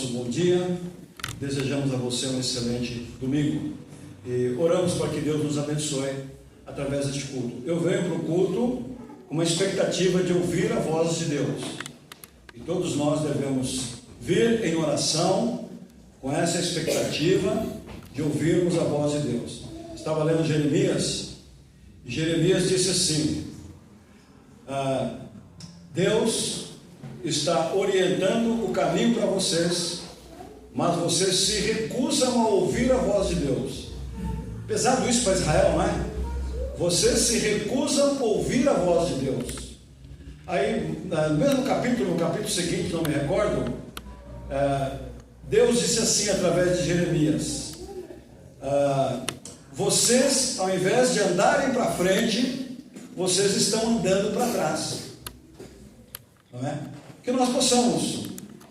nosso bom dia, desejamos a você um excelente domingo e oramos para que Deus nos abençoe através deste culto. Eu venho para o culto com uma expectativa de ouvir a voz de Deus, e todos nós devemos vir em oração com essa expectativa de ouvirmos a voz de Deus. Estava lendo Jeremias, e Jeremias disse assim: Deus está orientando o caminho para vocês, mas vocês se recusam a ouvir a voz de Deus. Pesado isso para Israel, não é? Vocês se recusam a ouvir a voz de Deus. Aí, no mesmo capítulo, no capítulo seguinte, não me recordo, Deus disse assim através de Jeremias: vocês, ao invés de andarem para frente, vocês estão andando para trás. Não é? Que nós possamos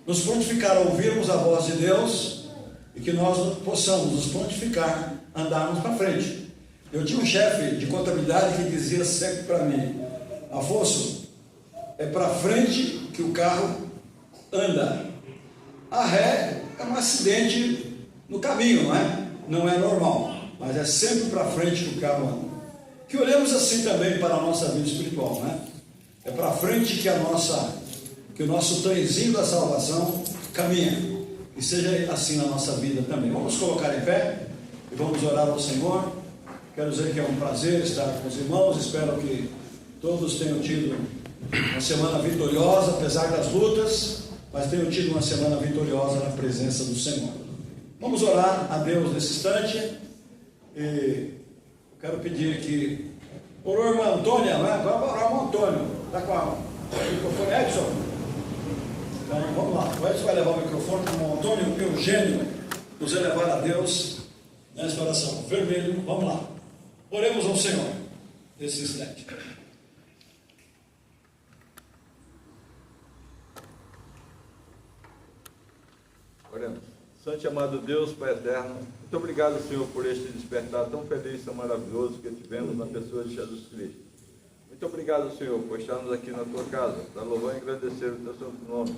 nos prontificar a ouvirmos a voz de Deus e que nós possamos nos prontificar a andarmos para frente. Eu tinha um chefe de contabilidade que dizia sempre para mim: Afonso, é para frente que o carro anda. A ré é um acidente no caminho, não é? Não é normal, mas é sempre para frente que o carro anda. Que olhemos assim também para a nossa vida espiritual, não é? É para frente que o nosso trenzinho da salvação caminha, e seja assim na nossa vida também. Vamos colocar em pé e vamos orar ao Senhor. Quero dizer que é um prazer estar com os irmãos. Espero que todos tenham tido uma semana vitoriosa, apesar das lutas, mas tenham tido uma semana vitoriosa na presença do Senhor. Vamos orar a Deus nesse instante, e quero pedir que orou a irmã Antônia, não é? Vamos orar o irmão Antônio, está com o microfone, Edson? Então vamos lá, o Edson vai levar o microfone para o irmão Antônio e o Eugênio nos elevar a Deus nesta oração. Vermelho, vamos lá. Oremos ao Senhor nesse instante. Oremos. Santo e amado Deus, Pai eterno, muito obrigado, Senhor, por este despertar tão feliz e tão maravilhoso que tivemos na pessoa de Jesus Cristo. Muito obrigado, Senhor, por estarmos aqui na Tua casa, para louvar e agradecer o Teu santo nome,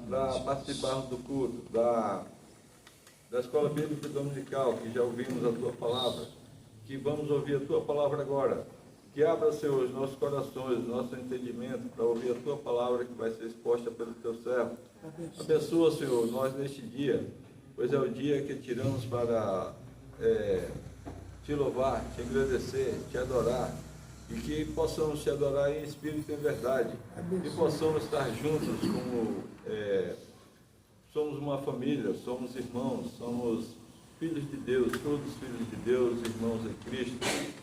para participarmos do culto, da Escola Bíblica Dominical, que já ouvimos a Tua palavra, que vamos ouvir a Tua palavra agora. Que abra, Senhor, os nossos corações, nosso entendimento, para ouvir a Tua palavra que vai ser exposta pelo Teu servo. Abençoa, Senhor, nós neste dia, pois é o dia que tiramos para Te louvar, Te agradecer, Te adorar, e que possamos Te adorar em espírito e em verdade, e possamos estar juntos como somos uma família, somos irmãos, somos filhos de Deus, todos filhos de Deus, irmãos em Cristo,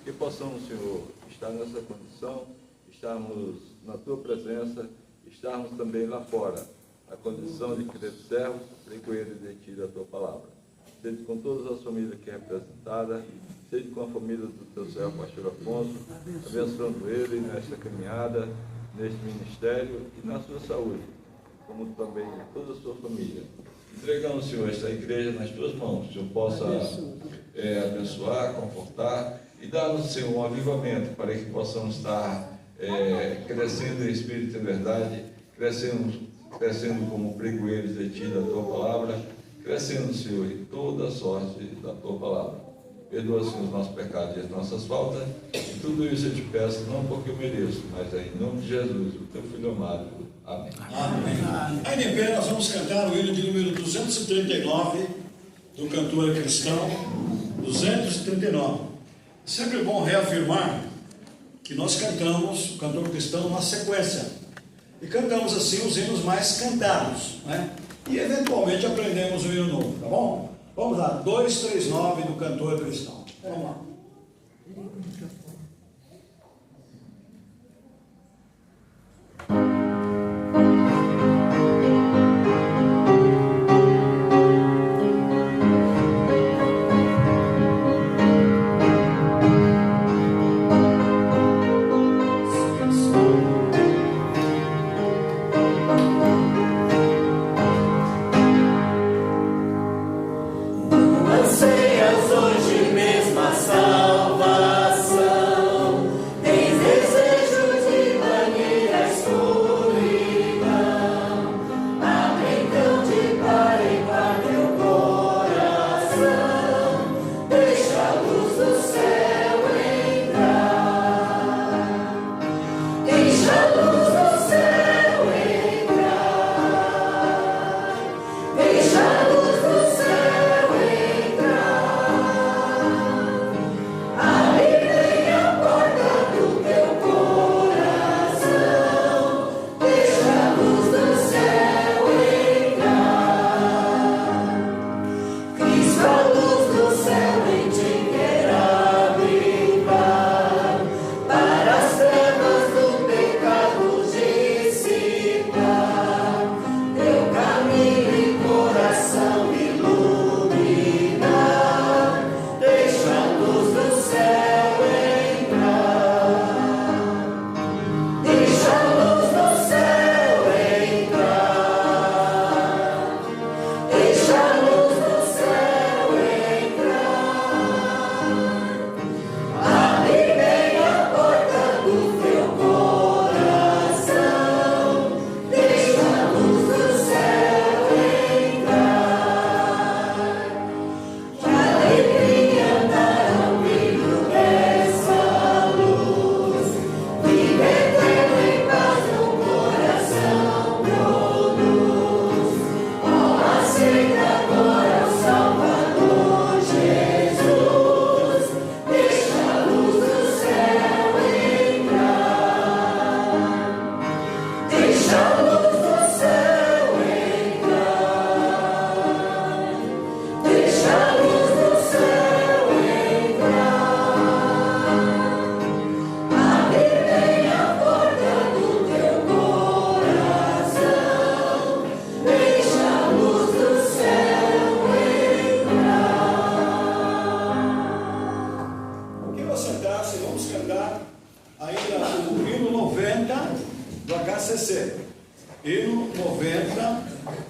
que possamos, Senhor, estar nessa condição, estarmos na Tua presença, estarmos também lá fora, na condição de querer servos, pregoeiros de Ti da Tua palavra. Seja com todas as famílias aqui representadas, seja com a família do Teu servo, pastor Afonso, abençoando ele nesta caminhada, neste ministério e na sua saúde, como também toda a sua família. Entregamos, Senhor, esta igreja nas Tuas mãos, que o Senhor possa abençoar, confortar e dar-nos, Senhor, um avivamento para que possamos estar crescendo em espírito e verdade, crescendo como pregoeiros de Ti, da Tua palavra, crescendo, Senhor, em toda a sorte da Tua palavra. Perdoa, Senhor, os nossos pecados e as nossas faltas, e tudo isso eu Te peço, não porque eu mereço, mas é em nome de Jesus, o Teu Filho amado. Amém. Amém. Aí em pé nós vamos cantar o hino de número 239 do cantor cristão, 239. Sempre bom reafirmar que nós cantamos o cantor cristão na sequência, e cantamos assim os hinos mais cantados, né? E eventualmente aprendemos um hino novo, tá bom? Vamos lá, 239 do cantor cristão. Vamos lá. Anseias hoje mesmo a salvação.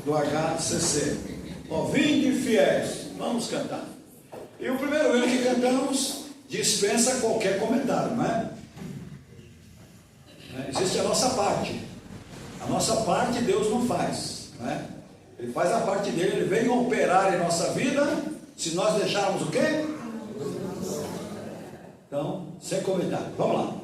do HCC. Vinde fiéis, vamos cantar. E o primeiro hino que cantamos dispensa qualquer comentário, não é? Existe a nossa parte. A nossa parte Deus não faz, não é? Ele faz a parte dele, ele vem operar em nossa vida, se nós deixarmos o quê? Então, sem comentário. Vamos lá.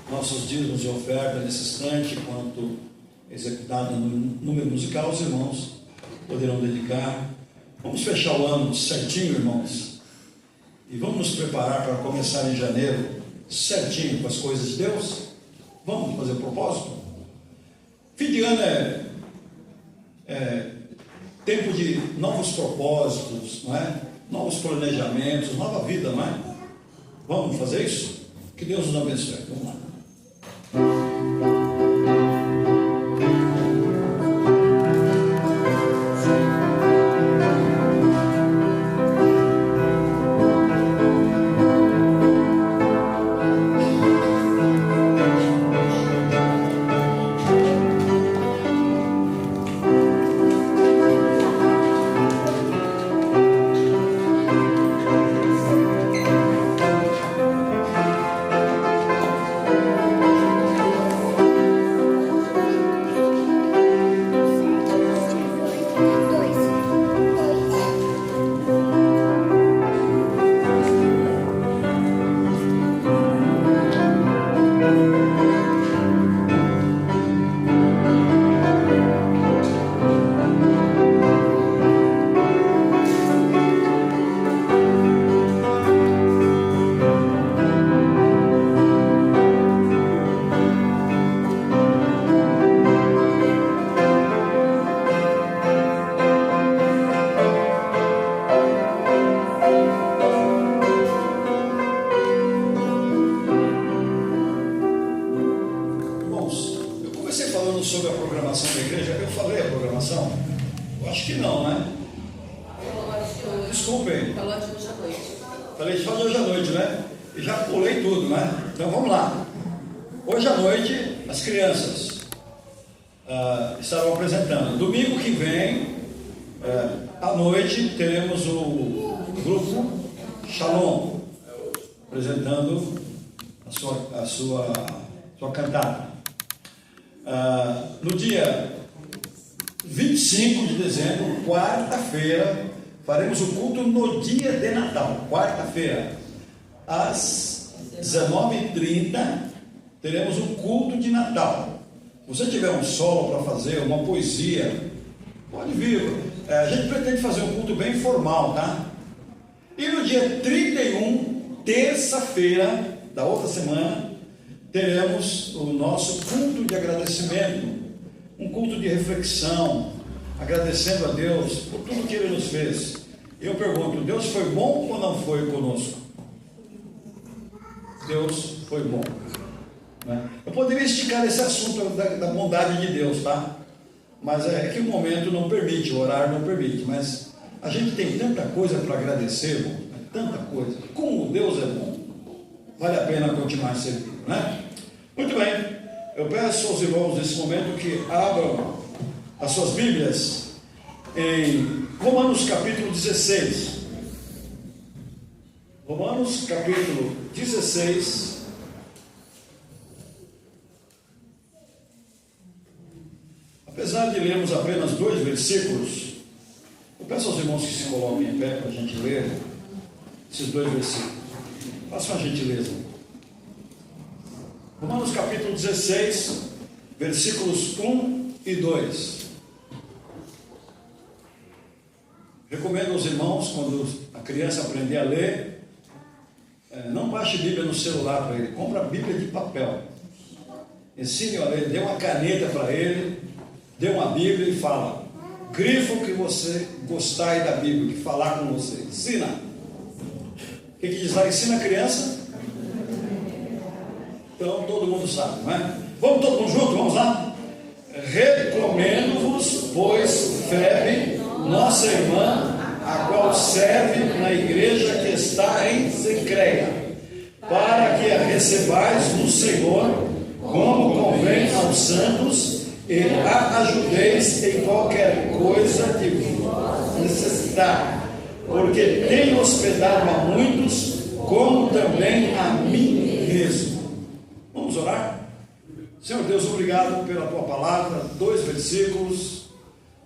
Nossos dízimos de oferta nesse instante, enquanto executado no número musical, os irmãos poderão dedicar. Vamos fechar o ano certinho, irmãos, e vamos nos preparar para começar em janeiro certinho com as coisas de Deus. Vamos fazer o propósito. Fim de ano é tempo de novos propósitos, não é? Novos planejamentos, nova vida, não é? Vamos fazer isso? Que Deus nos abençoe. Vamos lá. Sobre a programação da igreja, eu falei a programação? Eu acho que não, né? Desculpem. Falou de hoje à noite. Falei de hoje à noite, né? E já pulei tudo, né? Então vamos lá. Hoje à noite, as crianças estarão apresentando. Domingo que vem, à noite, teremos o grupo Shalom apresentando a sua cantata. No dia 25 de dezembro, quarta-feira, faremos o culto no dia de Natal. Quarta-feira, às 19h30, teremos um culto de Natal. Se você tiver um solo para fazer, uma poesia, pode vir. A gente pretende fazer um culto bem formal, tá? E no dia 31, terça-feira da outra semana, teremos o nosso culto de agradecimento, um culto de reflexão, agradecendo a Deus por tudo que Ele nos fez. Eu pergunto, Deus foi bom ou não foi conosco? Deus foi bom, né? Eu poderia esticar esse assunto da bondade de Deus, tá? Mas é que o momento não permite, o horário não permite, mas a gente tem tanta coisa para agradecer, irmão, tanta coisa. Como Deus é bom, vale a pena continuar servindo, né? Muito bem, eu peço aos irmãos nesse momento que abram as suas Bíblias em Romanos capítulo 16. Romanos capítulo 16. Apesar de lermos apenas 2 versículos, eu peço aos irmãos que se coloquem em pé para a gente ler esses 2 versículos. Faça uma gentileza. Romanos capítulo 16, versículos 1 e 2. Recomendo aos irmãos, quando a criança aprender a ler, não baixe Bíblia no celular para ele, compra a Bíblia de papel. Ensine a ler, dê uma caneta para ele, dê uma Bíblia e fala. Grifa o que você gostar aí da Bíblia, que falar com você. Ensina. O que diz lá? Ensina a criança? Então todo mundo sabe, não é? Vamos todo mundo junto, vamos lá? Recomendo-vos, pois, Febe, nossa irmã, a qual serve na igreja que está em Cencreia, para que a recebais no Senhor, como convém aos santos, e a ajudeis em qualquer coisa que vos necessitar, porque tem hospedado a muitos, como também a mim mesmo. Vamos orar? Senhor Deus, obrigado pela Tua palavra, 2 versículos.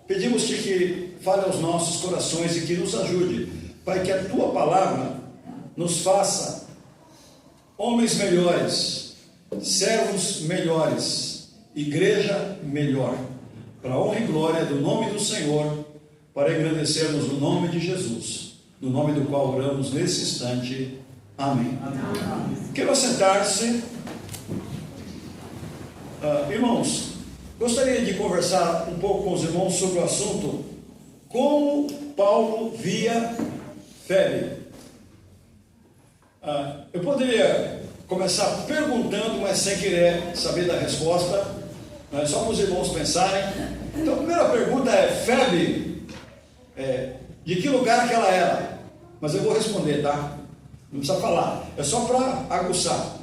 Pedimos-te que fale aos nossos corações e que nos ajude, Pai, que a Tua palavra nos faça homens melhores, servos melhores, igreja melhor, para a honra e glória do nome do Senhor, para engrandecermos o nome de Jesus, no nome do qual oramos nesse instante. Amém. Amém. Quero sentar-se. Irmãos, gostaria de conversar um pouco com os irmãos sobre o assunto como Paulo via Febe. Eu poderia começar perguntando, mas sem querer saber da resposta, só para os irmãos pensarem. Então a primeira pergunta é: Febe, de que lugar que ela era? Mas eu vou responder, tá? Não precisa falar, é só para aguçar.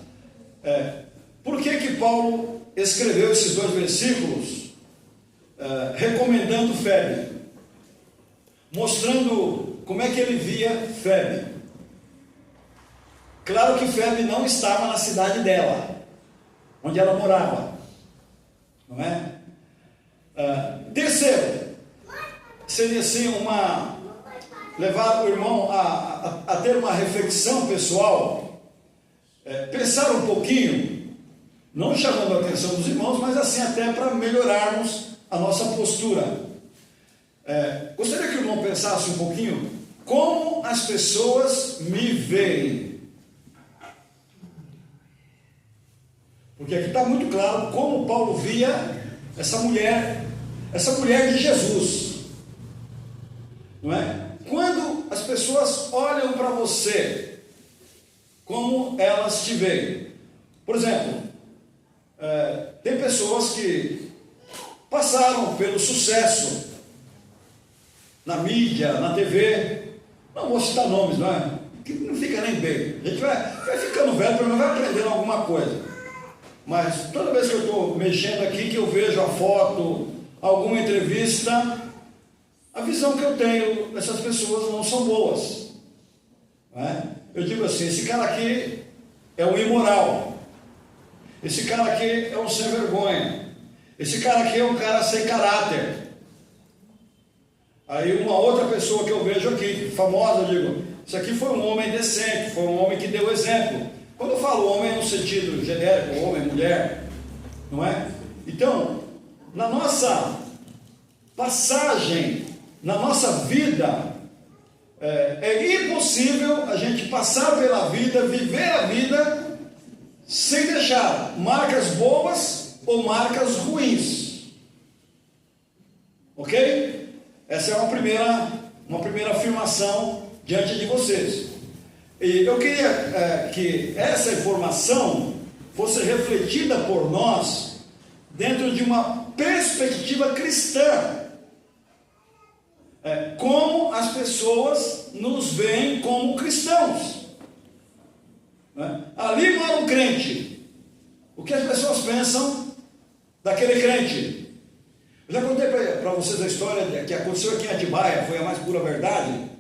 Por que Paulo escreveu esses 2 versículos recomendando Febe, mostrando como é que ele via Febe? Claro que Febe não estava na cidade dela, onde ela morava, não é? Terceiro, seria assim levar o irmão a ter uma reflexão pessoal, pensar um pouquinho, não chamando a atenção dos irmãos, mas assim até para melhorarmos a nossa postura. Gostaria que o irmão pensasse um pouquinho como as pessoas me veem. Porque aqui está muito claro como Paulo via essa mulher de Jesus, não é? Quando as pessoas olham para você, como elas te veem? Por exemplo, tem pessoas que passaram pelo sucesso na mídia, na TV, não vou citar nomes, não é? Que não fica nem bem, a gente vai ficando velho, pelo menos vai aprendendo alguma coisa. Mas toda vez que eu estou mexendo aqui, que eu vejo a foto, alguma entrevista, a visão que eu tenho dessas pessoas não são boas, não é? Eu digo assim: esse cara aqui é um imoral, esse cara aqui é um sem vergonha, esse cara aqui é um cara sem caráter. Aí uma outra pessoa que eu vejo aqui, famosa, eu digo: isso aqui foi um homem decente, foi um homem que deu exemplo. Quando eu falo homem no sentido genérico, homem, mulher, não é? Então, na nossa passagem, na nossa vida, é impossível a gente passar pela vida, viver a vida, sem deixar marcas boas ou marcas ruins. Ok? Essa é uma primeira afirmação diante de vocês. E eu queria que essa informação fosse refletida por nós dentro de uma perspectiva cristã. Como as pessoas nos veem como cristãos. Ali mora um crente. O que as pessoas pensam daquele crente? Eu já contei para vocês a história que aconteceu aqui em Atibaia, foi a mais pura verdade,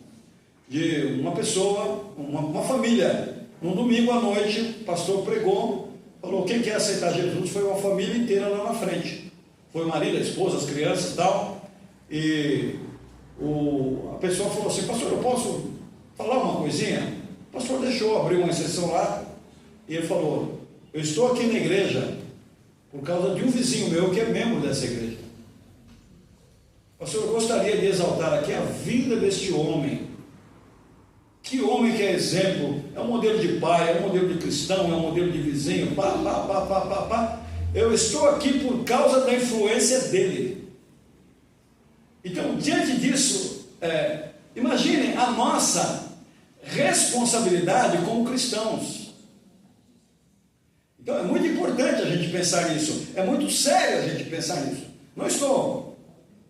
de uma pessoa, uma família, num domingo à noite, o pastor pregou, falou: quem quer aceitar Jesus? Foi uma família inteira lá na frente, foi o marido, a esposa, as crianças e tal, e a pessoa falou assim: pastor, eu posso falar uma coisinha? O pastor deixou, abriu uma exceção lá, e ele falou: eu estou aqui na igreja por causa de um vizinho meu que é membro dessa igreja. Pastor, eu gostaria de exaltar aqui a vida deste homem. Que homem que é exemplo, é um modelo de pai, é um modelo de cristão, é um modelo de vizinho, Eu estou aqui por causa da influência dele. Então, diante disso, imaginem a nossa responsabilidade como cristãos. Então, é muito importante a gente pensar nisso, é muito sério a gente pensar nisso. Não estou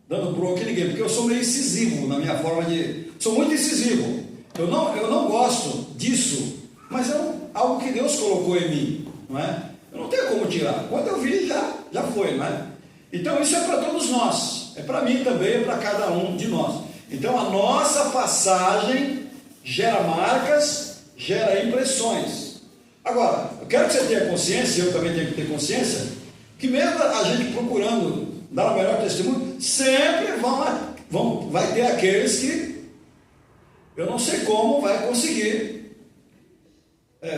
dando bronca em ninguém, porque eu sou meio incisivo na minha forma de... Sou muito incisivo. Eu não gosto disso, mas é algo que Deus colocou em mim, não é? Eu não tenho como tirar. Quando eu vi, já foi, não é? Então isso é para todos nós, é para mim também, é para cada um de nós. Então a nossa passagem gera marcas, gera impressões. Agora, eu quero que você tenha consciência, eu também tenho que ter consciência, que mesmo a gente procurando dar o melhor testemunho, sempre vai ter aqueles que eu não sei como vai conseguir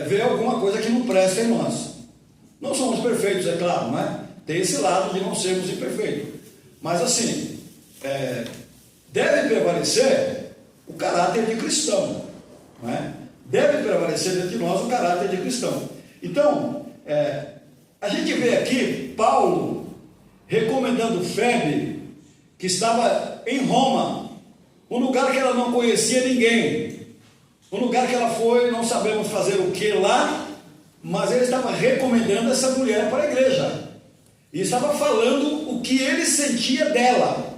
ver alguma coisa que não presta em nós. Não somos perfeitos, é claro, não é? Tem esse lado de não sermos imperfeitos. Mas assim, deve prevalecer o caráter de cristão, não é? Deve prevalecer dentro de nós o caráter de cristão. Então, a gente vê aqui Paulo recomendando Febe, que estava em Roma, um lugar que ela não conhecia ninguém. O lugar que ela foi, não sabemos fazer o que lá, mas ele estava recomendando essa mulher para a igreja. E estava falando o que ele sentia dela.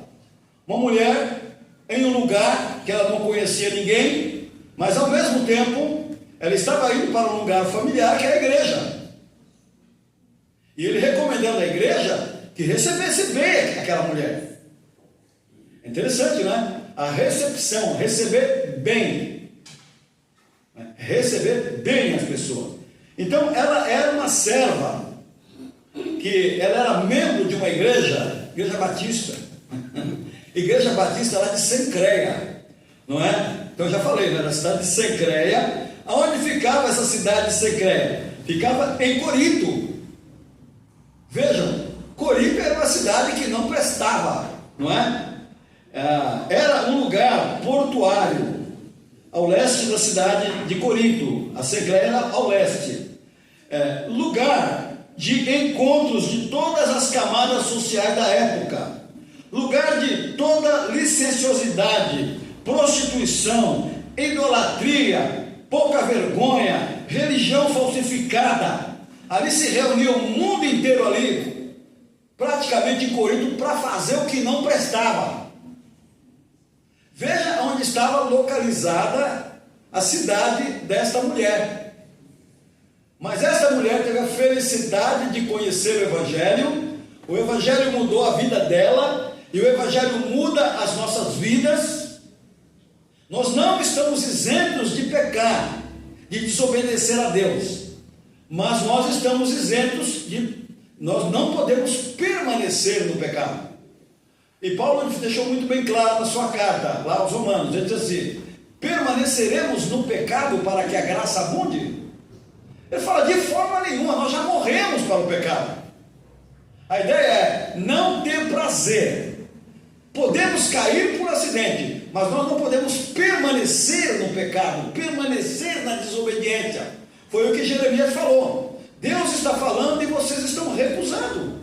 Uma mulher em um lugar que ela não conhecia ninguém, mas ao mesmo tempo, ela estava indo para um lugar familiar que é a igreja. E ele recomendando à igreja que recebesse bem aquela mulher. Interessante, né? A recepção, receber bem. Receber bem as pessoas. Então, ela era uma serva, que ela era membro de uma igreja batista. Igreja Batista lá de Sencreia, não é? Então eu já falei, né? Na cidade de Sencreia. Aonde ficava essa cidade de Sencreia? Ficava em Corinto. Vejam, Corinto era uma cidade que não prestava, não é? Era um lugar portuário, ao leste da cidade de Corinto. A Sencreia era ao leste. Lugar de encontros de todas as camadas sociais da época. Lugar de toda licenciosidade, prostituição, idolatria, pouca vergonha, religião falsificada. Ali se reunia o mundo inteiro ali, praticamente em Corinto, para fazer o que não prestava. Veja onde estava localizada a cidade desta mulher. Mas essa mulher teve a felicidade de conhecer o Evangelho mudou a vida dela, e o Evangelho muda as nossas vidas. Nós não estamos isentos de pecar, de desobedecer a Deus, mas nós estamos isentos nós não podemos permanecer no pecado. E Paulo deixou muito bem claro na sua carta, lá aos Romanos, ele diz assim: permaneceremos no pecado para que a graça abunde? Ele fala, de forma nenhuma, nós já morremos para o pecado. A ideia é não ter prazer. Podemos cair por acidente, mas nós não podemos permanecer no pecado, permanecer na desobediência. Foi o que Jeremias falou. Deus está falando e vocês estão recusando.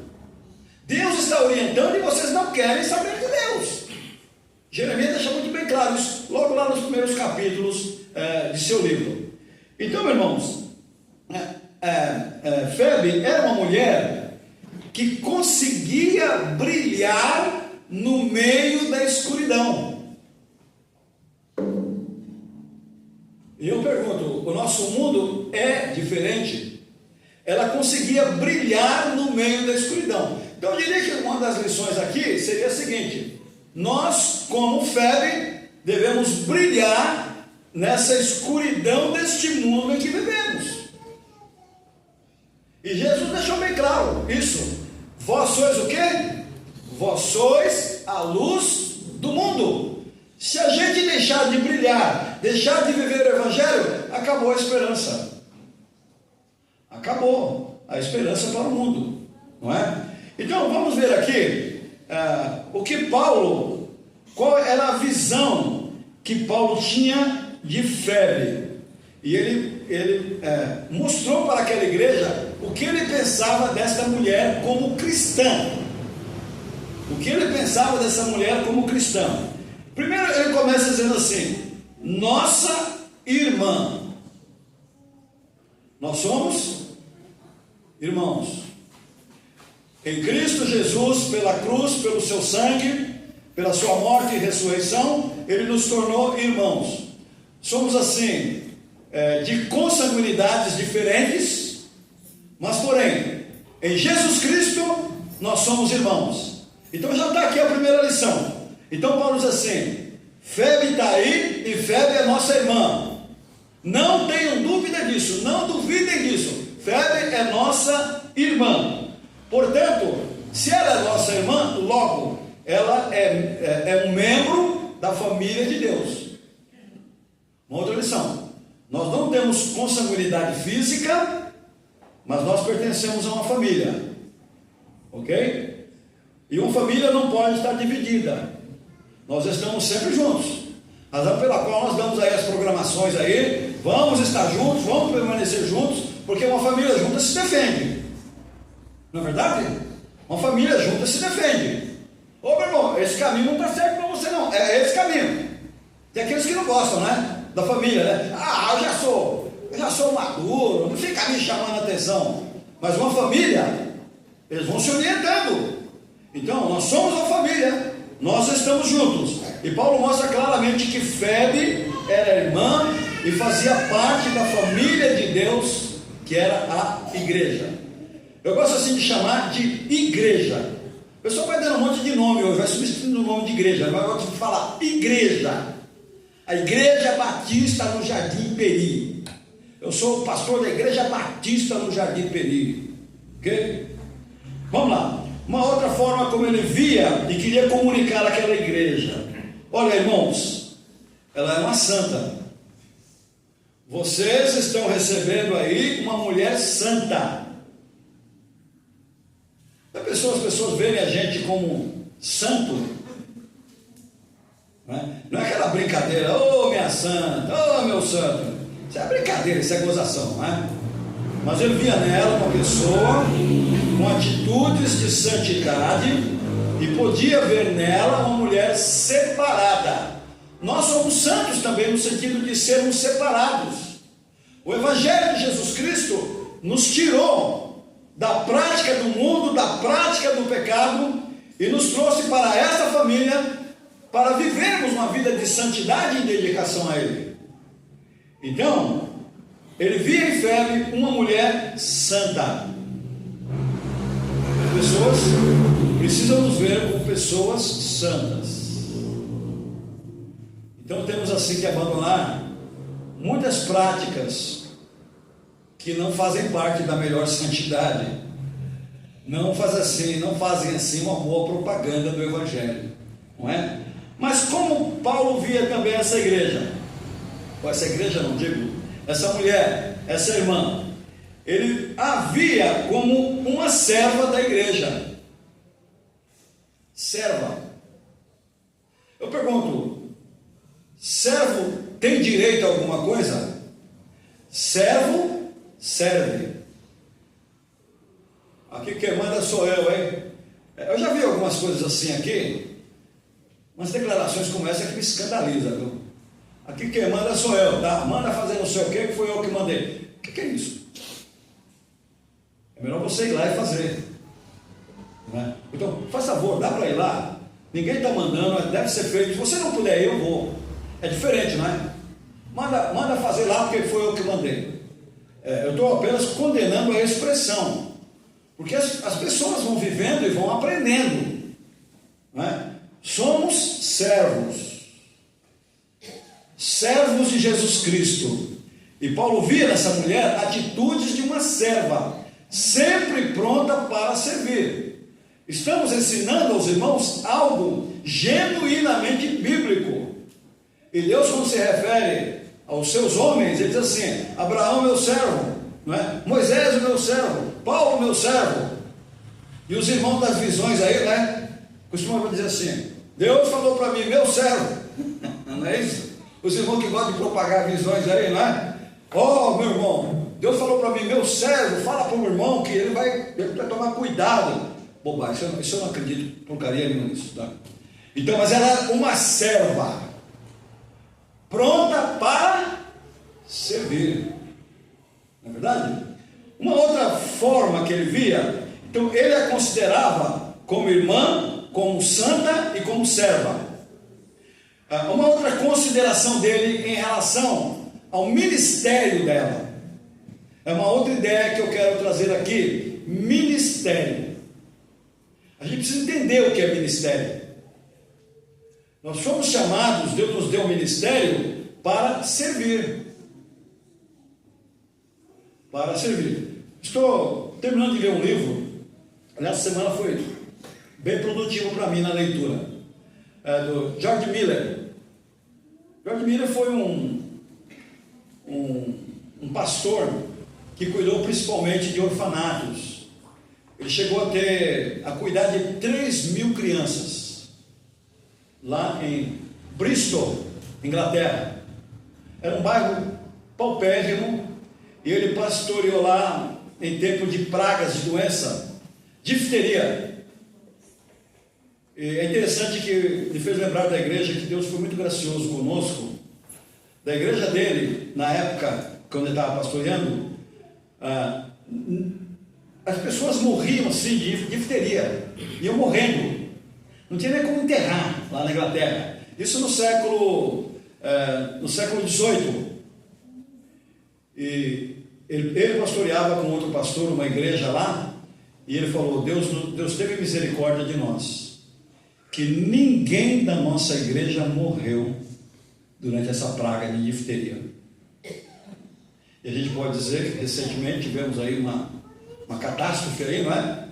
Deus está orientando e vocês não querem saber de Deus. Jeremias deixa muito bem claro isso, logo lá nos primeiros capítulos de seu livro. Então, meus irmãos, Febe era uma mulher que conseguia brilhar no meio da escuridão. E eu pergunto, o nosso mundo é diferente? Ela conseguia brilhar no meio da escuridão. Então eu diria que uma das lições aqui seria a seguinte: nós, como Febe, devemos brilhar nessa escuridão deste mundo em que vivemos. E Jesus deixou bem claro isso. Vós sois o quê? Vós sois a luz do mundo. Se a gente deixar de brilhar, deixar de viver o Evangelho, acabou a esperança. Acabou a esperança para o mundo, não é? Então vamos ver aqui o que qual era a visão que Paulo tinha de Febe. E ele mostrou para aquela igreja o que ele pensava desta mulher como cristã. O que ele pensava dessa mulher como cristã? Primeiro ele começa dizendo assim: nossa irmã. Nós somos irmãos em Cristo Jesus, pela cruz, pelo seu sangue, pela sua morte e ressurreição, ele nos tornou irmãos. Somos assim, de consanguinidades diferentes, mas porém, em Jesus Cristo, nós somos irmãos. Então já está aqui a primeira lição. Então Paulo diz assim: Febe está aí e Febe é nossa irmã. Não tenham dúvida disso, não duvidem disso. Febe é nossa irmã. Portanto, se ela é nossa irmã, logo ela é um membro da família de Deus. Uma outra lição: nós não temos consanguinidade física, mas nós pertencemos a uma família, ok? E uma família não pode estar dividida. Nós estamos sempre juntos. Razão pela qual nós damos aí as programações aí, vamos estar juntos, vamos permanecer juntos, porque uma família junta se defende. Não é verdade? Uma família junta se defende. Ô meu irmão, esse caminho não está certo para você não, é esse caminho. Tem aqueles que não gostam, né? da família, né? Eu já sou maduro, não fica me chamando a atenção. Mas uma família, eles vão se orientando. Então, nós somos uma família, nós estamos juntos. E Paulo mostra claramente que Febe era irmã e fazia parte da família de Deus, que era a igreja. Eu gosto assim de chamar de igreja. O pessoal vai dando um monte de nome hoje, vai substituindo o nome de igreja, mas eu gosto de falar igreja. A Igreja Batista no Jardim Peri. Eu sou o pastor da Igreja Batista no Jardim Peri. Ok? Vamos lá. Uma outra forma como ele via e queria comunicar àquela igreja. Olha, irmãos, ela é uma santa. Vocês estão recebendo aí uma mulher santa. As pessoas verem a gente como santo, não é aquela brincadeira, ô minha santa, ô meu santo. Isso é brincadeira, isso é gozação, não é? Mas ele via nela uma pessoa com atitudes de santidade e podia ver nela uma mulher separada. Nós somos santos também no sentido de sermos separados. O Evangelho de Jesus Cristo nos tirou da prática do mundo, da prática do pecado e nos trouxe para esta família para vivermos uma vida de santidade e dedicação a Ele. Então, ele via em Febe uma mulher santa. As pessoas precisam nos ver como pessoas santas. Então temos assim que abandonar muitas práticas que não fazem parte da melhor santidade. Não fazem assim uma boa propaganda do Evangelho, não é? Mas como Paulo via também essa igreja, essa mulher, essa irmã, ele a via como uma serva da igreja. Serva. Eu pergunto, servo tem direito a alguma coisa? Servo serve. Aqui quem manda sou eu, hein? Eu já vi algumas coisas assim aqui, umas declarações como essa que me escandaliza, viu? Aqui quem manda sou eu, tá? Manda fazer não sei o que foi eu que mandei. O que é isso? É melhor você ir lá e fazer, né? Então, faz favor, dá para ir lá. Ninguém está mandando, deve ser feito. Se você não puder ir, eu vou. É diferente, não é? Manda fazer lá porque foi eu que mandei. Eu estou apenas condenando a expressão, porque as pessoas vão vivendo e vão aprendendo, não é? Somos servos de Jesus Cristo. E Paulo via nessa mulher atitudes de uma serva, sempre pronta para servir. Estamos ensinando aos irmãos algo genuinamente bíblico. E Deus, quando se refere aos seus homens, ele diz assim: Abraão meu servo, não é? Moisés o meu servo, Paulo meu servo. E os irmãos das visões aí, né, costumam dizer assim: Deus falou para mim, meu servo. Não é isso? Os irmãos que gostam de propagar visões aí, não é? Ó, meu irmão, Deus falou para mim, meu servo, fala para o meu irmão que ele vai tomar cuidado. Bobagem, isso eu não acredito, porcaria nenhuma nisso, tá? Então, mas ela é uma serva, pronta para servir, não é verdade? Uma outra forma que ele via, então ele a considerava como irmã, como santa e como serva. Uma outra consideração dele em relação ao ministério dela, é uma outra ideia que eu quero trazer aqui: ministério. A gente precisa entender o que é ministério. Nós fomos chamados, Deus nos deu um ministério para servir. Para servir. Estou terminando de ler um livro. Aliás, essa semana foi bem produtivo para mim na leitura. Do George Miller. George Miller foi um pastor que cuidou principalmente de orfanatos. Ele chegou a cuidar de 3.000 crianças lá em Bristol, Inglaterra. Era um bairro paupérrimo e ele pastoreou lá em tempo de pragas de doença, difteria. E é interessante que ele fez lembrar da igreja que Deus foi muito gracioso conosco da igreja dele, na época, quando ele estava pastoreando, as pessoas morriam assim de difteria, iam morrendo, não tinha nem como enterrar lá na Inglaterra. Isso no século XVIII. E ele pastoreava com outro pastor uma igreja lá, e ele falou: Deus teve misericórdia de nós, que ninguém da nossa igreja morreu durante essa praga de difteria. E a gente pode dizer que recentemente tivemos aí uma catástrofe aí, não é?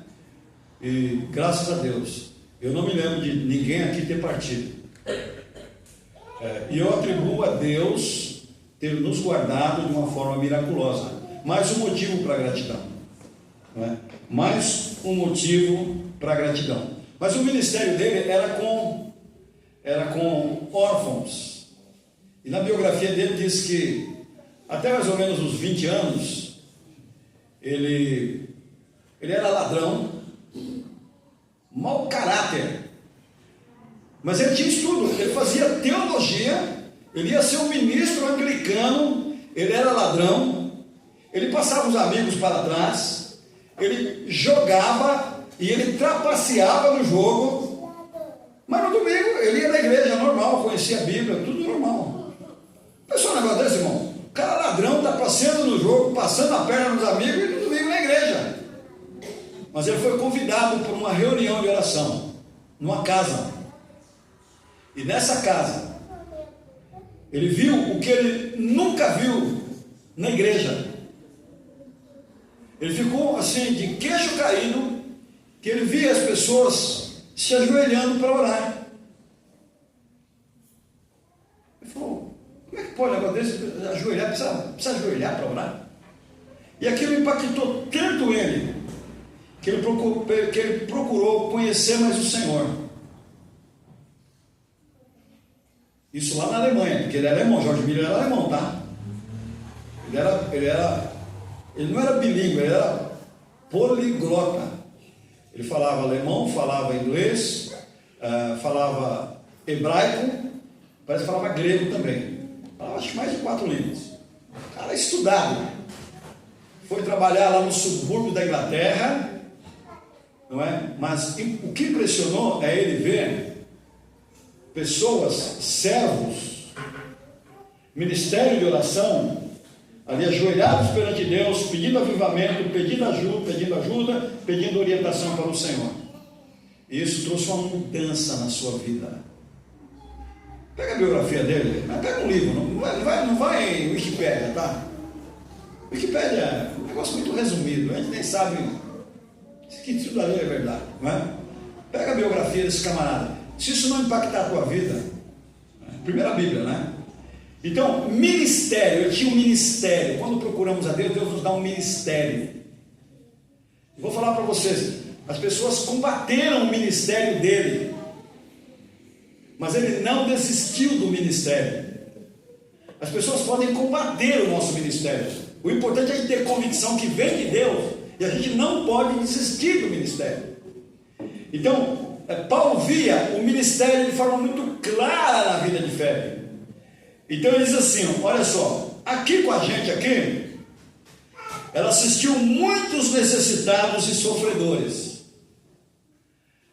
E graças a Deus, eu não me lembro de ninguém aqui ter partido. E eu atribuo a Deus ter nos guardado de uma forma miraculosa. Mais um motivo para gratidão, não é? Mais um motivo para gratidão. Mas o ministério dele era com órfãos. E na biografia dele diz que até mais ou menos os 20 anos ele era ladrão, mau caráter, mas ele tinha estudo, ele fazia teologia, ele ia ser um ministro anglicano, ele era ladrão, ele passava os amigos para trás, ele jogava e ele trapaceava no jogo, mas no domingo ele ia na igreja normal, conhecia a Bíblia, tudo normal. Pensou um negócio desse, irmão? O cara ladrão está passeando no jogo, passando a perna nos amigos e no domingo na igreja. Mas ele foi convidado para uma reunião de oração, numa casa. E nessa casa, ele viu o que ele nunca viu na igreja. Ele ficou assim, de queixo caído, que ele via as pessoas se ajoelhando para orar. Ele falou: como é que pode um negócio desse? Ajoelhar, precisa ajoelhar para orar? E aquilo impactou tanto ele, que ele procurou conhecer mais o Senhor. Isso lá na Alemanha, porque ele era alemão, George Miller era alemão, tá? Ele não era bilíngue, ele era poliglota. Ele falava alemão, falava inglês, falava hebraico, parece que falava grego também. Falava acho que mais de 4 línguas. Cara estudado. Foi trabalhar lá no subúrbio da Inglaterra, não é? Mas o que impressionou é ele ver pessoas, servos, ministério de oração, ali ajoelhados perante Deus, pedindo avivamento, pedindo ajuda, pedindo orientação para o Senhor. E isso trouxe uma mudança na sua vida. Pega a biografia dele, mas pega um livro, não vai em Wikipédia, tá? Wikipédia é um negócio muito resumido, a gente nem sabe que tudo ali é verdade, não é? Pega a biografia desse camarada. Se isso não impactar a tua vida, primeiro a Bíblia, né? Então, ministério, ele tinha um ministério. Quando procuramos a Deus, Deus nos dá um ministério. Eu vou falar para vocês, as pessoas combateram o ministério dele, mas ele não desistiu do ministério. As pessoas podem combater o nosso ministério. O importante é a gente ter convicção que vem de Deus, e a gente não pode desistir do ministério. Então, Paulo via o ministério de forma muito clara na vida de fé. Então ele diz assim, olha só, aqui com a gente aqui, ela assistiu muitos necessitados e sofredores.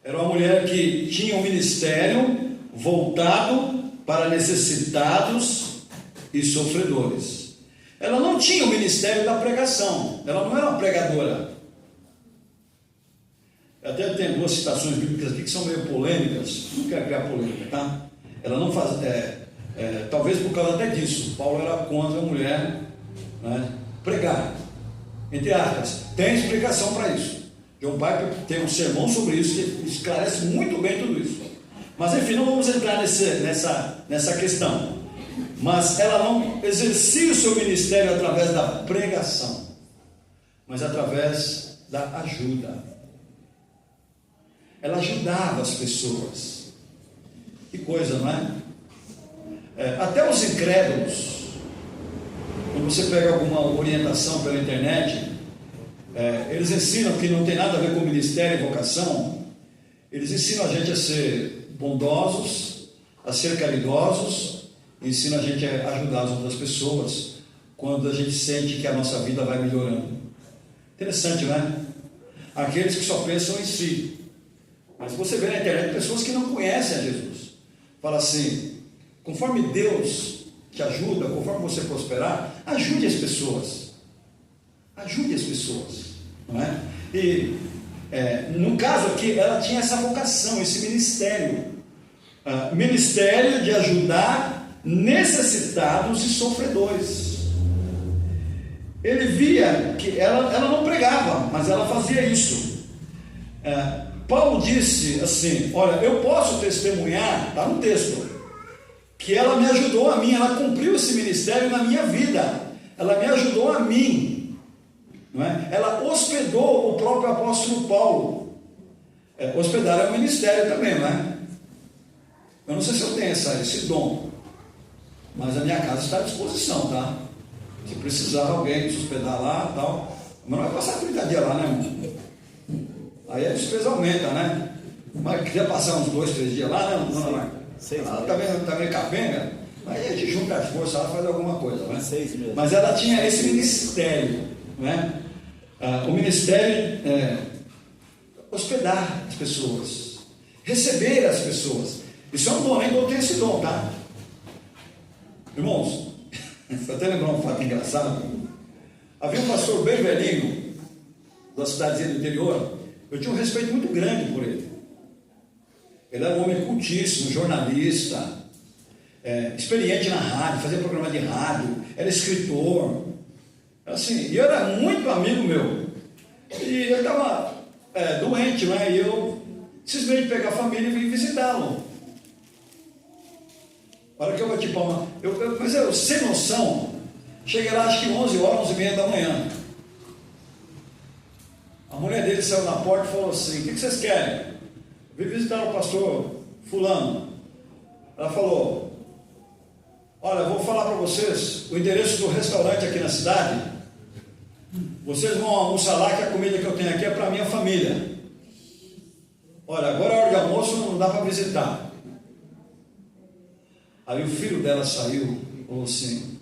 Era uma mulher que tinha um ministério voltado para necessitados e sofredores. Ela não tinha o ministério da pregação, ela não era uma pregadora. Até tem 2 citações bíblicas aqui que são meio polêmicas, não quero criar polêmica, tá? Ela não faz, talvez por causa até disso, Paulo era contra a mulher, né, pregar, entre aspas. Tem explicação para isso. John Piper tem um sermão sobre isso que esclarece muito bem tudo isso. Mas enfim, não vamos entrar nessa questão. Mas ela não exercia o seu ministério através da pregação, mas através da ajuda. Ela ajudava as pessoas. Que coisa, não é? Até os incrédulos, quando você pega alguma orientação pela internet, eles ensinam que não tem nada a ver com ministério e vocação. Eles ensinam a gente a ser bondosos, a ser caridosos ensina a gente a ajudar as outras pessoas quando a gente sente que a nossa vida vai melhorando. Interessante, né? Aqueles que só pensam em si. Mas você vê na internet pessoas que não conhecem a Jesus. Fala assim, conforme Deus te ajuda, conforme você prosperar, ajude as pessoas. Ajude as pessoas. Não é? E no caso aqui, ela tinha essa vocação, esse ministério. Ministério de ajudar necessitados e sofredores. Ele via que ela não pregava, mas ela fazia isso. Paulo disse assim, olha, eu posso testemunhar, está no texto, que ela me ajudou a mim, ela cumpriu esse ministério na minha vida, ela me ajudou a mim, não é? Ela hospedou o próprio apóstolo Paulo. Hospedar é um ministério também, não é? Eu não sei se eu tenho esse dom, mas a minha casa está à disposição, tá? Se precisar alguém se hospedar lá e tal, mas não vai passar 30 dias lá, né, irmão? Aí a despesa aumenta, né? Mas quiser passar uns 2, 3 dias lá, né? Ela tá meio capenga, aí a gente junta as forças lá e faz alguma coisa, né? Mas ela tinha esse ministério, né? O ministério hospedar as pessoas, receber as pessoas. Isso é um dom, nem eu tenho esse dom, tá? Irmãos, vou até lembrar um fato engraçado. Havia um pastor bem velhinho, da cidadezinha do interior. Eu tinha um respeito muito grande por ele. Ele era um homem cultíssimo, jornalista, experiente na rádio, fazia programa de rádio, era escritor. Assim, e eu era muito amigo meu. E ele estava doente, né? E eu simplesmente pegar a família e vim visitá-lo. A hora que eu bati palma, mas eu, sem noção, cheguei lá acho que 11 horas, 11h30 da manhã. A mulher dele saiu na porta e falou assim, o que vocês querem? Vim visitar o pastor fulano. Ela falou, olha, eu vou falar para vocês o endereço do restaurante aqui na cidade. Vocês vão almoçar lá, que a comida que eu tenho aqui é para a minha família. Olha, agora é hora de almoço, não dá para visitar. Aí o filho dela saiu e falou assim,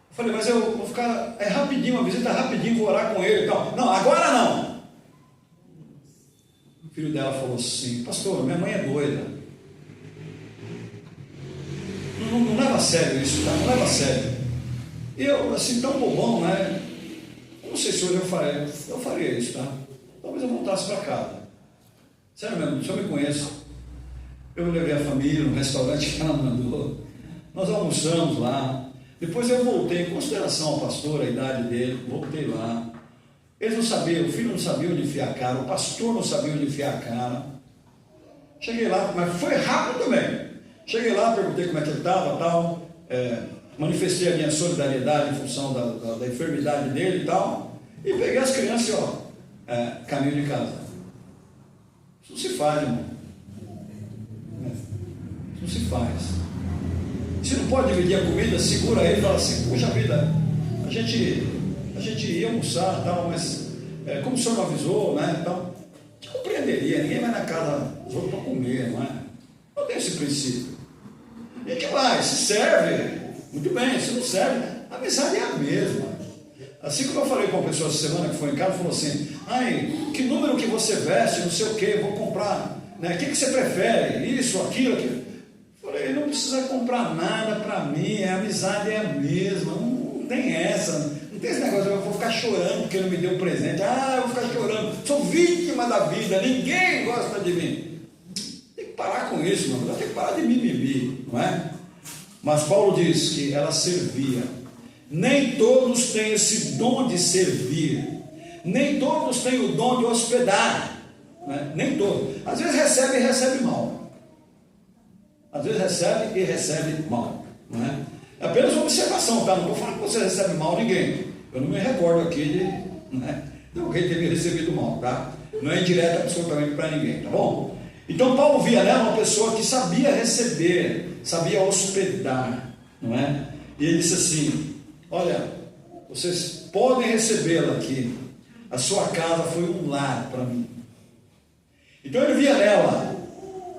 eu falei, mas eu vou ficar, rapidinho, uma visita rapidinho, vou orar com ele e tal. Não, agora não. O filho dela falou assim, pastor, minha mãe é doida. Não leva a sério isso, tá? Não leva a sério. E eu, assim, tão bobão, né? Eu não sei se hoje eu faria isso, tá? Talvez eu voltasse para casa. Sério mesmo, o senhor me conhece. Eu levei a família no restaurante que ela mandou. Nós almoçamos lá. Depois eu voltei, em consideração ao pastor, a idade dele, voltei lá. Eles não sabiam, o filho não sabia onde enfiar a cara, o pastor não sabia onde enfiar a cara. Cheguei lá, mas foi rápido também. Cheguei lá, perguntei como é que ele estava, tal. Manifestei a minha solidariedade em função da enfermidade dele e tal. E peguei as crianças e, caminho de casa. Isso não se faz, irmão. Isso não se faz. Se não pode dividir a comida, segura ele e fala assim, puxa vida, a gente ia almoçar, tal, mas como o senhor não avisou, né, tal, te compreenderia, ninguém vai na casa dos outros para comer, não é? Não tem esse princípio. E que vai, se serve, muito bem, se não serve, a amizade é a mesma. Assim como eu falei com uma pessoa essa semana que foi em casa, falou assim, que número que você veste, não sei o que, eu vou comprar, né, o que você prefere, isso, aquilo. Falei, não precisa comprar nada para mim, a amizade é a mesma, não tem essa, não tem esse negócio, eu vou ficar chorando porque ele não me deu presente, eu vou ficar chorando, sou vítima da vida, ninguém gosta de mim. Tem que parar com isso, mano, tem que parar de mimimi, não é? Mas Paulo diz que ela servia. Nem todos têm esse dom de servir, nem todos têm o dom de hospedar, né? Nem todos, às vezes recebe e recebe mal. Às vezes recebe e recebe mal, não é? É apenas uma observação, tá? Não estou falando que você recebe mal ninguém. Eu não me recordo aqui de alguém ter me recebido mal, tá? Não é indireta absolutamente para ninguém, tá bom? Então Paulo via nela uma pessoa que sabia receber, sabia hospedar, não é? E ele disse assim, olha, vocês podem recebê-la aqui, a sua casa foi um lar para mim. Então ele via nela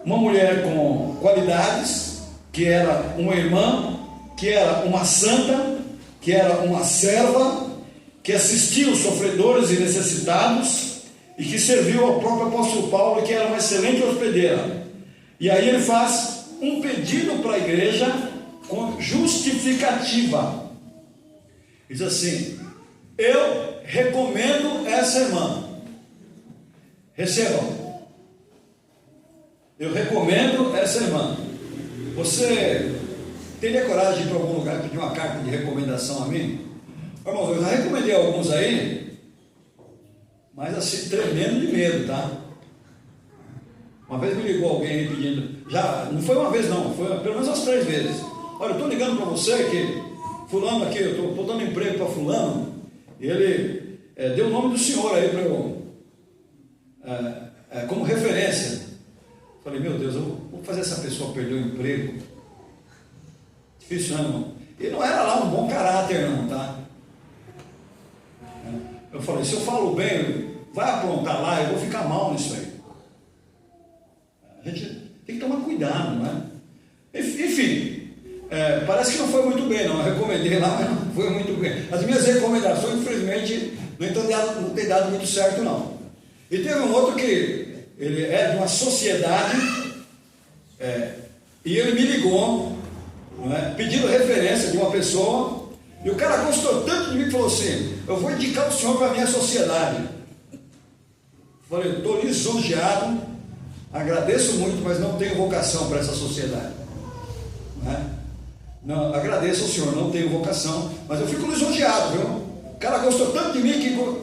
uma mulher com qualidades, que era uma irmã, que era uma santa, que era uma serva, que assistia os sofredores e necessitados, e que serviu ao próprio apóstolo Paulo, que era uma excelente hospedeira. E aí ele faz um pedido para a igreja com justificativa. Diz assim: eu recomendo essa irmã. Recebam. Eu recomendo essa irmã. Você teria coragem de ir para algum lugar e pedir uma carta de recomendação a mim? Irmãos, eu já recomendei alguns aí, mas assim, tremendo de medo, tá? Uma vez me ligou alguém aí pedindo, já, não foi uma vez não, foi pelo menos umas 3 vezes. Olha, eu estou ligando para você que fulano aqui, eu estou dando emprego para fulano, e ele deu o nome do senhor aí para eu, como referência. Falei, meu Deus, eu vou fazer essa pessoa perder o emprego. Difícil, né, irmão? E não era lá um bom caráter não, tá? Eu falei, se eu falo bem, vai aprontar lá, eu vou ficar mal nisso aí. A gente tem que tomar cuidado, né? Enfim, parece que não foi muito bem, não. Eu recomendei lá, mas não foi muito bem. As minhas recomendações, infelizmente, não tem dado muito certo, não. E teve um outro que ele é de uma sociedade, e ele me ligou, pedindo referência de uma pessoa. E o cara gostou tanto de mim que falou assim: eu vou indicar o senhor para a minha sociedade. Falei, estou lisonjeado, agradeço muito, mas não tenho vocação para essa sociedade. Não, agradeço ao senhor, não tenho vocação, mas eu fico lisonjeado, viu? O cara gostou tanto de mim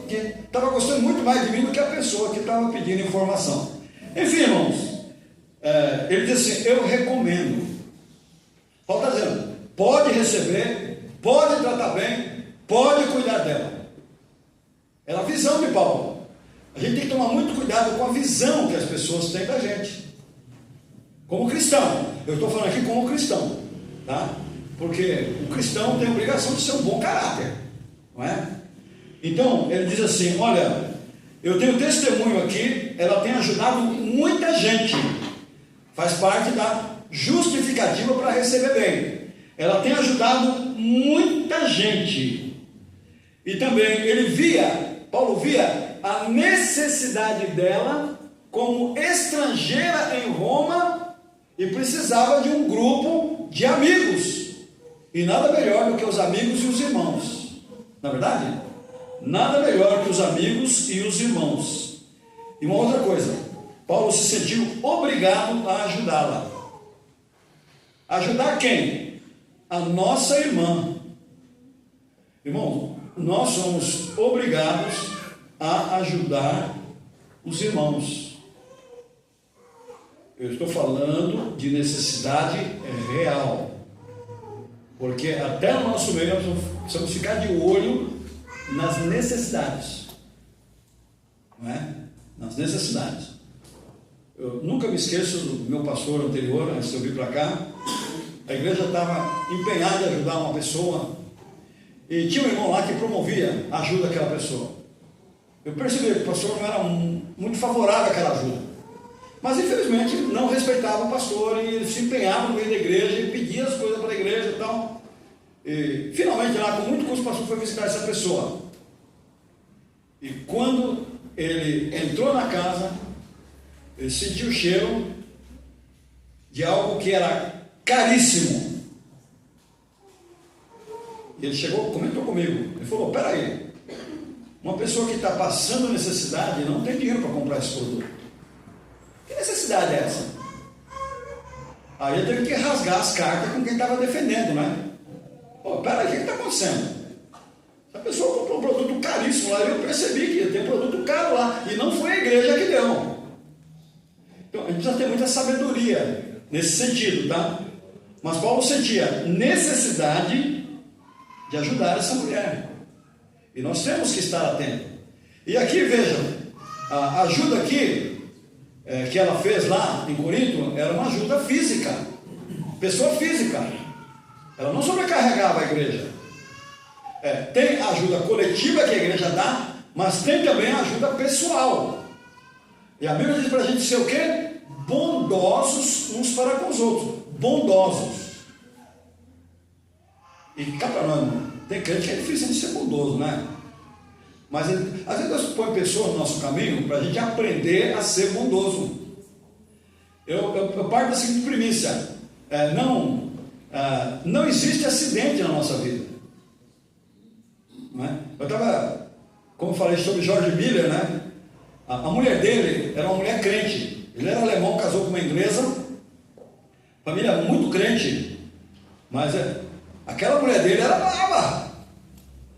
que estava gostando muito mais de mim do que a pessoa que estava pedindo informação. Enfim, irmãos, ele disse assim: eu recomendo. Paulo está dizendo, pode receber, pode tratar bem, pode cuidar dela. Era a visão de Paulo. A gente tem que tomar muito cuidado com a visão que as pessoas têm da gente. Como cristão, eu estou falando aqui como cristão, tá? Porque o cristão tem a obrigação de ser um bom caráter, não é? Então, ele diz assim: olha, eu tenho testemunho aqui, ela tem ajudado muita gente, faz parte da justificativa para receber bem. Ela tem ajudado muita gente. E também Paulo via a necessidade dela como estrangeira em Roma e precisava de um grupo de amigos. E nada melhor do que os amigos e os irmãos. Na verdade, nada melhor que os amigos e os irmãos. E uma outra coisa, Paulo se sentiu obrigado a ajudá-la. Ajudar quem? A nossa irmã. Irmão, nós somos obrigados a ajudar os irmãos. Eu estou falando de necessidade real. Porque até no nosso meio nós precisamos ficar de olho nas necessidades. Não é? Nas necessidades. Eu nunca me esqueço do meu pastor anterior, antes de eu vir para cá. A igreja estava empenhada em ajudar uma pessoa. E tinha um irmão lá que promovia a ajuda àquela pessoa. Eu percebi que o pastor não era muito favorável àquela ajuda. Mas infelizmente não respeitava o pastor e ele se empenhava no meio da igreja e pedia as coisas para a igreja e tal. E finalmente lá, com muito custo, o pastor foi visitar essa pessoa. E quando ele entrou na casa, ele sentiu o cheiro de algo que era caríssimo. E ele chegou, comentou comigo, ele falou: peraí, uma pessoa que está passando necessidade não tem dinheiro para comprar esse produto. Que necessidade é essa? Aí eu teve que rasgar as cartas com quem estava defendendo, né? Pô, peraí, o que está acontecendo? Essa pessoa comprou um produto caríssimo lá, e eu percebi que tem produto caro lá, e não foi a igreja que deu. Então, a gente precisa ter muita sabedoria nesse sentido, tá? Mas Paulo sentia necessidade de ajudar essa mulher. E nós temos que estar atentos. E aqui, vejam, a ajuda aqui, que ela fez lá em Corinto, era uma ajuda física. Pessoa física. Ela não sobrecarregava a igreja. Tem a ajuda coletiva que a igreja dá, mas tem também a ajuda pessoal. E a Bíblia diz para a gente ser o quê? Bondosos uns para com os outros. Bondosos. E cá para nós, irmão, tem crente que é difícil de ser bondoso, né? Mas às vezes Deus põe pessoas no nosso caminho para a gente aprender a ser bondoso. Eu parto da seguinte premissa: não existe acidente na nossa vida. Não é? Eu estava, como eu falei sobre George Miller, né? A mulher dele era uma mulher crente. Ele era alemão, casou com uma inglesa, família muito crente, mas aquela mulher dele era brava.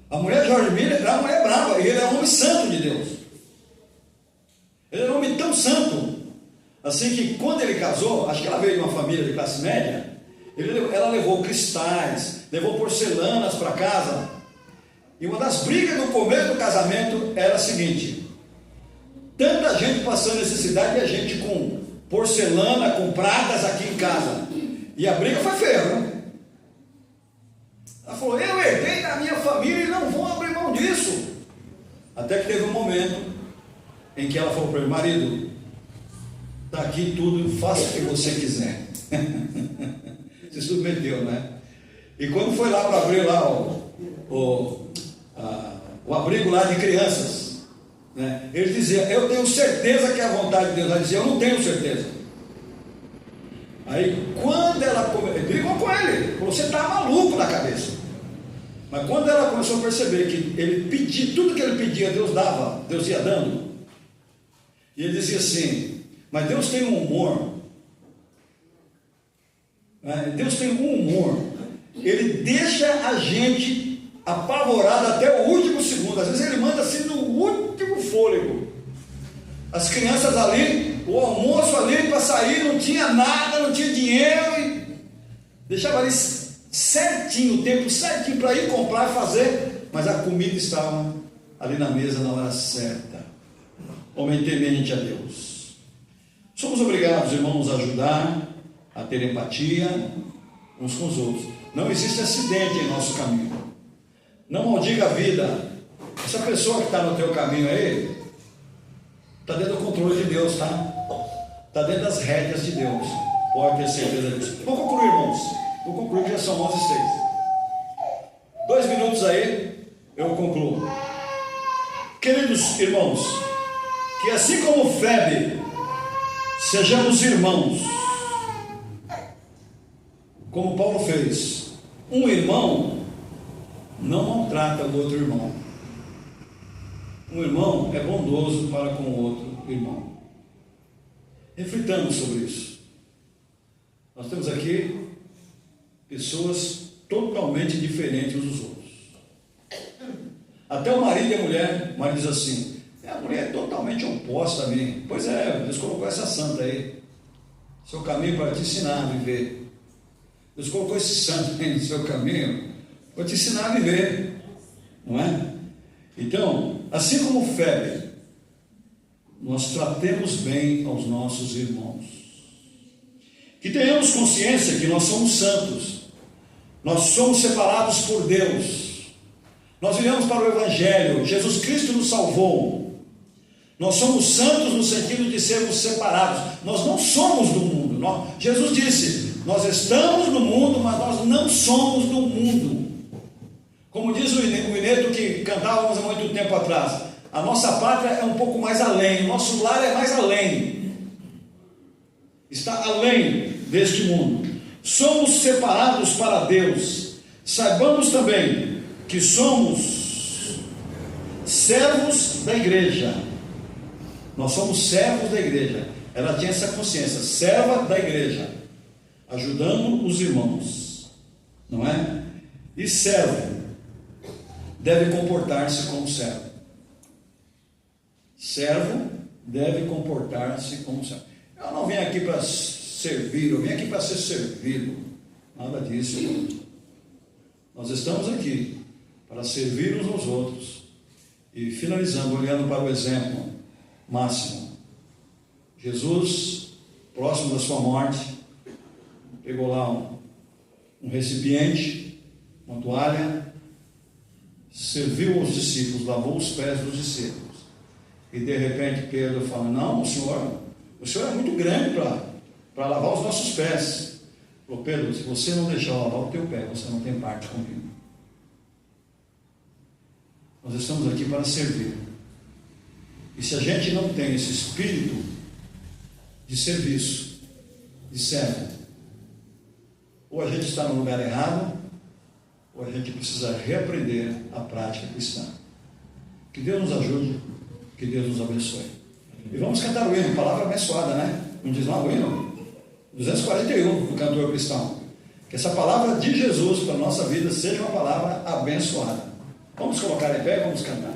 A mulher de George Miller era uma mulher brava, e ele era um homem santo de Deus. Ele era um homem tão santo, assim que quando ele casou, acho que ela veio de uma família de classe média, ela levou cristais, levou porcelanas para casa, e uma das brigas no começo do casamento era a seguinte: tanta gente passando necessidade e a gente com porcelana, com pratas aqui em casa, e a briga foi feia, né? Ela falou: eu herdei da minha família e não vou abrir mão disso. Até que teve um momento em que ela falou para ele: marido, está aqui tudo, faça o que você quiser. Se submeteu, né? E quando foi lá para abrir lá o abrigo lá de crianças, né? Ele dizia: eu tenho certeza que é a vontade de Deus. Ela dizia: eu não tenho certeza. Aí quando ela brigou com ele, falou: você está maluco na cabeça. Mas quando ela começou a perceber que ele pedia, tudo que ele pedia, Deus dava, Deus ia dando, e ele dizia assim: mas Deus tem um humor, né? Deus tem um humor, ele deixa a gente apavorado até o último segundo. Às vezes ele manda assim no último fôlego. As crianças ali, o almoço ali para sair, não tinha nada, não tinha dinheiro, e deixava ali certinho, o tempo certinho para ir comprar e fazer, mas a comida estava ali na mesa na hora certa. Homem temente a Deus. Somos obrigados, irmãos, a ajudar, a ter empatia uns com os outros. Não existe acidente em nosso caminho. Não maldiga a vida. Essa pessoa que está no teu caminho aí está dentro do controle de Deus, tá? Está dentro das rédeas de Deus. Pode ter certeza disso. Vou concluir, irmãos. Vou concluir, já são 11h06. 2 minutos aí, eu concluo. Queridos irmãos, que assim como Febe, sejamos irmãos, como Paulo fez. Um irmão não maltrata o outro irmão. Um irmão é bondoso para com o outro irmão. Reflitamos sobre isso. Nós temos aqui pessoas totalmente diferentes uns dos outros. Até o marido e a mulher, o marido diz assim: a mulher é totalmente oposta a mim. Pois é, Deus colocou essa santa aí, seu caminho para te ensinar a viver. Deus colocou esse santo aí no seu caminho para te ensinar a viver, não é? Então, assim como Febe, nós tratemos bem aos nossos irmãos. Que tenhamos consciência que nós somos santos, nós somos separados por Deus, nós viramos para o Evangelho, Jesus Cristo nos salvou. Nós somos santos no sentido de sermos separados, nós não somos do mundo. Jesus disse: nós estamos no mundo, mas nós não somos do mundo. Como diz o Ineto que cantávamos há muito tempo atrás, a nossa pátria é um pouco mais além, o nosso lar é mais além, está além deste mundo. Somos separados para Deus. Saibamos também que somos servos da igreja. Nós somos servos da igreja. Ela tinha essa consciência, serva da igreja, ajudando os irmãos, não é? E servo deve comportar-se como servo. Servo deve comportar-se como servo. Eu não vim aqui para servir, eu vim aqui para ser servido. Nada disso, irmão. Nós estamos aqui para servir uns aos outros. E finalizando, olhando para o exemplo máximo. Jesus, próximo da sua morte, pegou lá um recipiente, uma toalha, serviu aos discípulos, lavou os pés dos discípulos. E de repente Pedro fala: não, o senhor é muito grande para lavar os nossos pés. Falou: Pedro, se você não deixar eu lavar o teu pé, você não tem parte comigo. Nós estamos aqui para servir. E se a gente não tem esse espírito de serviço, de servo, ou a gente está no lugar errado, ou a gente precisa reaprender a prática cristã. Que Deus nos ajude, que Deus nos abençoe. E vamos cantar o hino, palavra abençoada, né? Não diz lá o hino? 241 do cantor cristão. Que essa palavra de Jesus para a nossa vida seja uma palavra abençoada. Vamos colocar em pé e vamos cantar.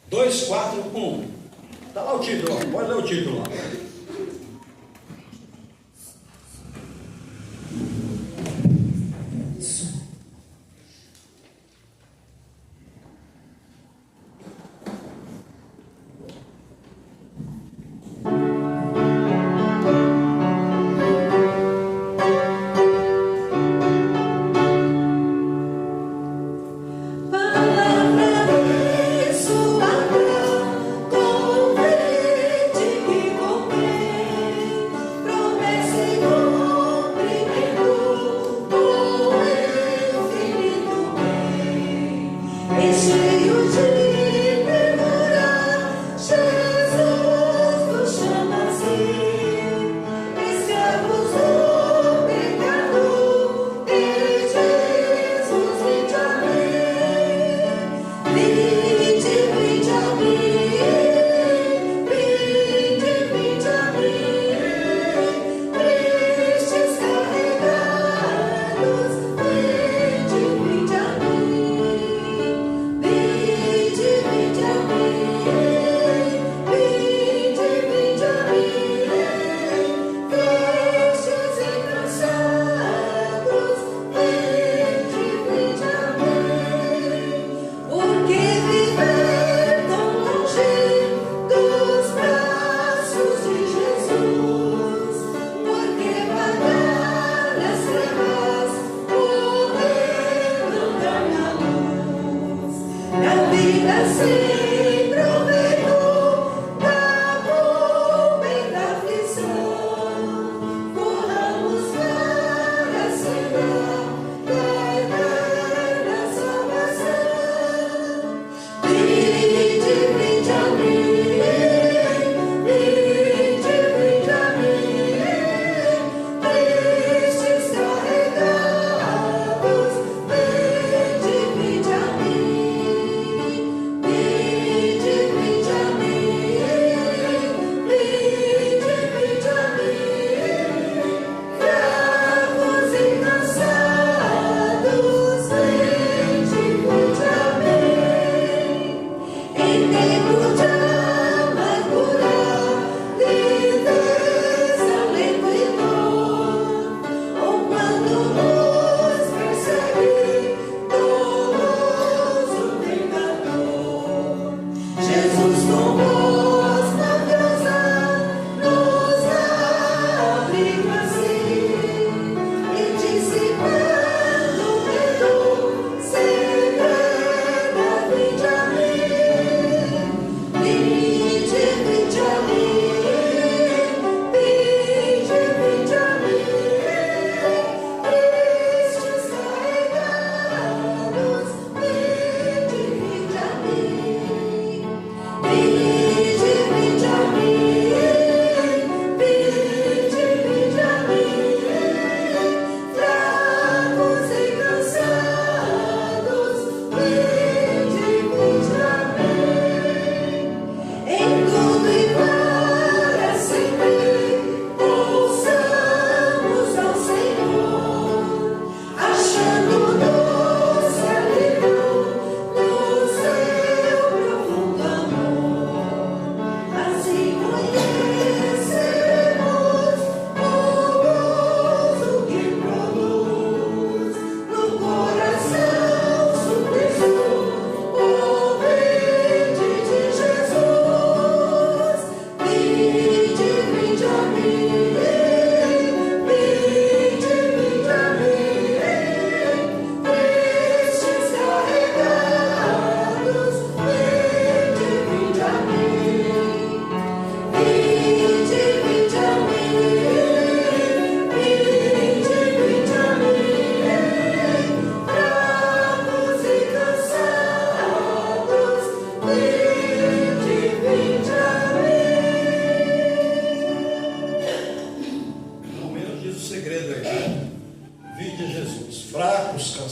2, 4, 1. Está lá o título, ó. Pode ler o título lá.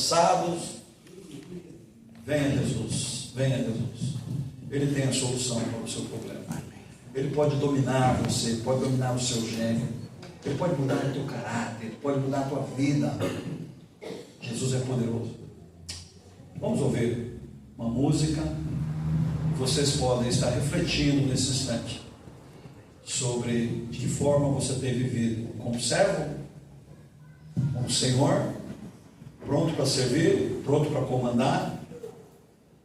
cansados, venha a Jesus, venha a Jesus. Ele tem a solução para o seu problema. Ele pode dominar você, pode dominar o seu gênio, Ele pode mudar o teu caráter, Ele pode mudar a tua vida. Jesus é poderoso. Vamos ouvir uma música. Vocês podem estar refletindo nesse instante sobre de que forma você tem vivido, como servo, como Senhor, pronto para servir, pronto para comandar.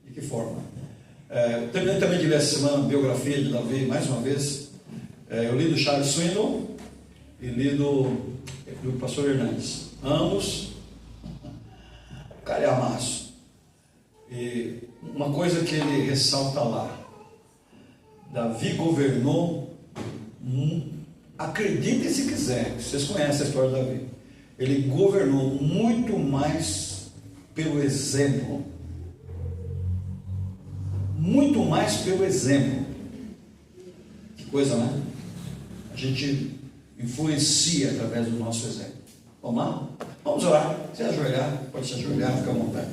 De que forma? Terminei também de ler essa semana a biografia de Davi, mais uma vez. Eu li do Charles Swindoll e li do pastor Hernandes, ambos calhamaço. E uma coisa que ele ressalta lá: Davi governou, acreditem se quiser, vocês conhecem a história de Davi, ele governou muito mais pelo exemplo, muito mais pelo exemplo. Que coisa, né? A gente influencia através do nosso exemplo. Vamos lá? Vamos orar. Se ajoelhar, pode se ajoelhar, fica à vontade.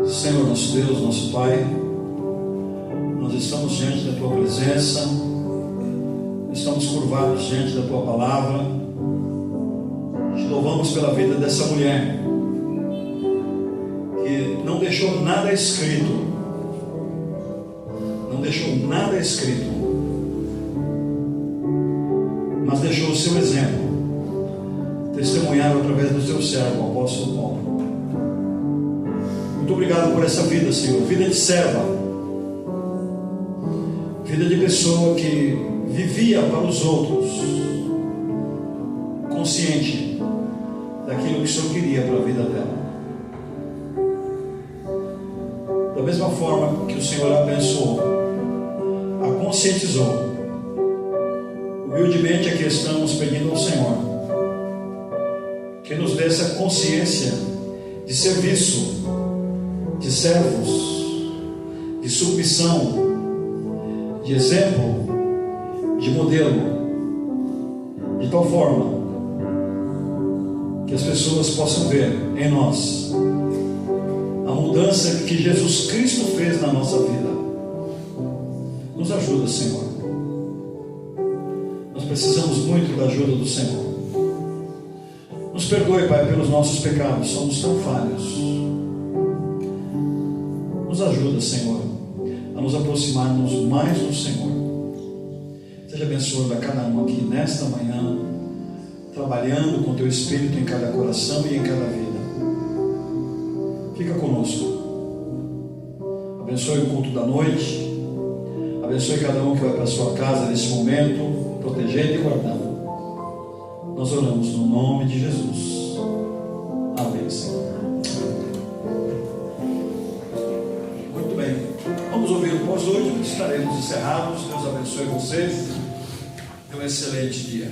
Senhor nosso Deus, nosso Pai, nós estamos diante da Tua presença, estamos curvados diante da Tua palavra, te louvamos pela vida dessa mulher, que não deixou nada escrito, mas deixou o seu exemplo, testemunhado através do seu servo, o apóstolo Paulo. Muito obrigado por essa vida, Senhor, vida de serva, vida de pessoa que vivia para os outros, consciente daquilo que o Senhor queria para a vida dela. Da mesma forma que o Senhor a abençoou, a conscientizou, humildemente aqui estamos pedindo ao Senhor que nos dê essa consciência de serviço, de servos, de submissão, de exemplo, de modelo, de tal forma que as pessoas possam ver em nós a mudança que Jesus Cristo fez na nossa vida. Nos ajuda, Senhor. Nós precisamos muito da ajuda do Senhor. Nos perdoe, Pai, pelos nossos pecados, somos tão falhos. Nos ajuda, Senhor, a nos aproximarmos mais do Senhor. Seja abençoado a cada um aqui nesta manhã, trabalhando com Teu Espírito em cada coração e em cada vida. Fica conosco. Abençoe o culto da noite. Abençoe cada um que vai para a sua casa nesse momento, protegendo e guardando. Nós oramos no nome de Jesus. Amém, Senhor. Muito bem. Vamos ouvir o pós-hoje, estaremos encerrados. Deus abençoe vocês. Tenham um excelente dia.